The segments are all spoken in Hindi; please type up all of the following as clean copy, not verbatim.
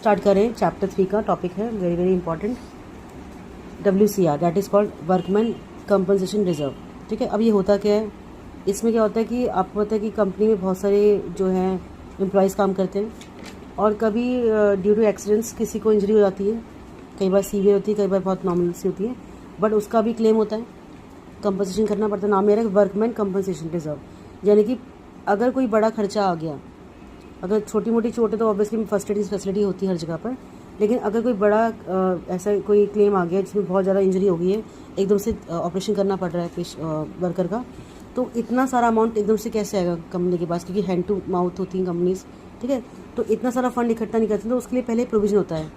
स्टार्ट करें। चैप्टर 3 का टॉपिक है very very important, WCR, that is called workman compensation reserve. ठीक है, अब ये होता क्या है, इसमें क्या होता है कि आपको पता है कि कंपनी में बहुत सारे जो हैं एम्प्लॉयज़ काम करते हैं और कभी ड्यू टू एक्सीडेंट्स किसी को इंजरी हो जाती है, कई बार सीवियर होती है, कई बार बहुत नॉर्मल सी होती है, बट उसका भी क्लेम होता है, कंपनसेशन करना पड़ता है। नाम मेरा वर्कमैन कंपनसेशन रिजर्व, यानी कि अगर कोई बड़ा खर्चा आ गया, अगर छोटी मोटी चोट है तो ऑब्वियसली फर्स्ट एड फैसिलिटी होती है हर जगह पर, लेकिन अगर कोई बड़ा ऐसा कोई क्लेम आ गया जिसमें बहुत ज़्यादा इंजरी हो गई है, एकदम से ऑपरेशन करना पड़ रहा है वर्कर का, तो इतना सारा अमाउंट एकदम से कैसे आएगा कंपनी के पास, क्योंकि हैंड टू माउथ होती हैं कंपनीज। ठीक है, तो इतना सारा फंड इकट्ठा नहीं करते, तो उसके लिए पहले प्रोविजन होता है।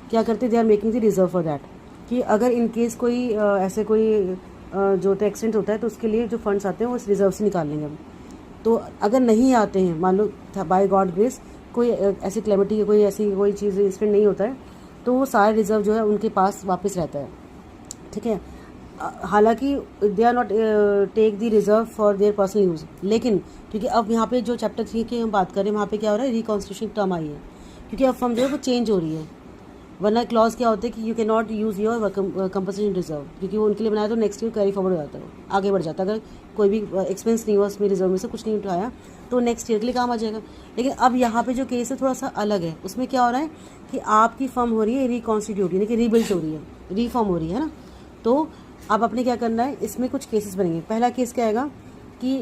क्या करते, they are making the reserve for that, कि अगर इन केस कोई ऐसे कोई जो होता है एक्सीडेंट होता है तो उसके लिए जो फंड्स आते हैं वो इस रिजर्व से निकाल लेंगे हम। तो अगर नहीं आते हैं, मान लो बाय गॉड ग्रेस कोई ऐसी क्लेमिटी कोई ऐसी कोई चीज़ इंसिडेंट नहीं होता है, तो वो सारे रिजर्व जो है उनके पास वापस रहता है। ठीक है, हालांकि they are not take the reserve for their personal use, लेकिन क्योंकि अब यहाँ पे जो चैप्टर 3 की हम बात करें वहाँ पे क्या हो रहा है, रिकॉन्स्टिट्यूशन टर्म आई है, क्योंकि अब फर्म जो है वो चेंज हो रही है। वरना क्लॉज क्या होता है कि you can not use your compensation reserve, क्योंकि वो उनके लिए बनाया तो नेक्स्ट ईयर कैरी फॉरवर्ड हो जाता है, आगे बढ़ जाता है। अगर कोई भी एक्सपेंस नहीं हुआ उसमें रिजर्व में से कुछ नहीं उठाया तो नेक्स्ट ईयर के लिए काम आ जाएगा। लेकिन अब यहाँ पे जो केस है थोड़ा सा अलग है, उसमें क्या हो रहा है कि आपकी फर्म हो रही है रिकॉन्स्टिट्यूट, यानी कि रीबिल्ड हो रही है, रीफॉर्म हो रही है ना। तो अब आपने क्या करना है, इसमें कुछ केसेस बनेंगे। पहला केस क्या आएगा कि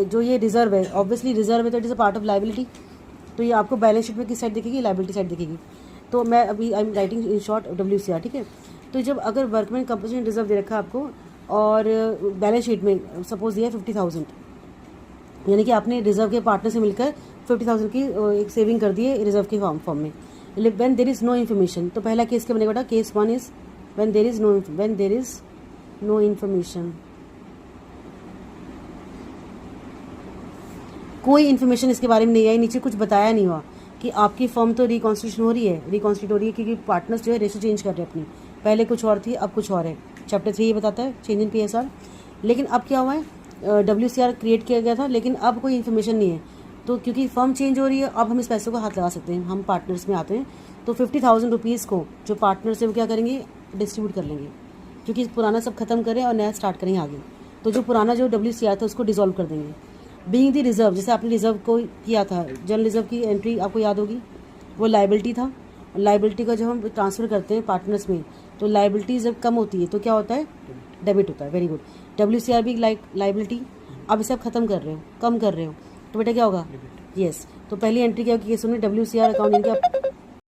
जो ये रिजर्व है, ऑब्वियसली रिजर्व है तो it is a part of liability, तो ये आपको बैलेंस शीट में किस साइड दिखेगी, लाइबिलिटी साइड दिखेगी। तो मैं अभी I am writing in short WCR। ठीक है, तो जब अगर वर्कमैन कंपनसेशन रिजर्व दे रखा है आपको और बैलेंस शीट में सपोज दिया है 50,000, यानी कि आपने रिजर्व के पार्टनर से मिलकर 50,000 की एक सेविंग कर दी है रिजर्व के फॉर्म में। When there is no information, तो पहला केस क्या बनेगा बेटा, case 1 is when there is no information, कोई इन्फॉर्मेशन इसके बारे में नहीं आई, नीचे कुछ बताया नहीं हुआ कि आपकी फर्म तो रिकॉन्स्टिट्यूट हो रही है क्योंकि पार्टनर्स जो है रेशो चेंज कर रहे हैं अपनी, पहले कुछ और थी अब कुछ और है। चैप्टर 3 ये बताता है चेंज इन PSR। लेकिन अब क्या हुआ है, WCR क्रिएट किया गया था लेकिन अब कोई इन्फॉर्मेशन नहीं है, तो क्योंकि फर्म चेंज हो रही है अब हम इस पैसे को हाथ लगा सकते हैं, हम पार्टनर्स में आते हैं, तो 50,000 रुपीज़ को जो पार्टनर्स है वो क्या करेंगे, डिस्ट्रीब्यूट कर लेंगे, क्योंकि पुराना सब खत्म करें और नया स्टार्ट करेंगे आगे। तो जो पुराना जो WCR था उसको डिसॉल्व कर देंगे। बीइंग द रिजर्व, जैसे आपने रिजर्व को किया था, जनरल रिजर्व की एंट्री आपको याद होगी, वो लाइबिलिटी था। लाइबिलिटी का जब हम ट्रांसफ़र करते हैं पार्टनर्स में, तो लाइबिलिटी जब कम होती है तो क्या होता है, डेबिट होता है। वेरी गुड, WCR भी लाइबिलिटी, अब इसे आप खत्म कर रहे हो, कम कर रहे हो, तो बेटा क्या होगा, यस। तो पहली एंट्री क्या होगी केस में, WCR अकाउंट, यानी कि आप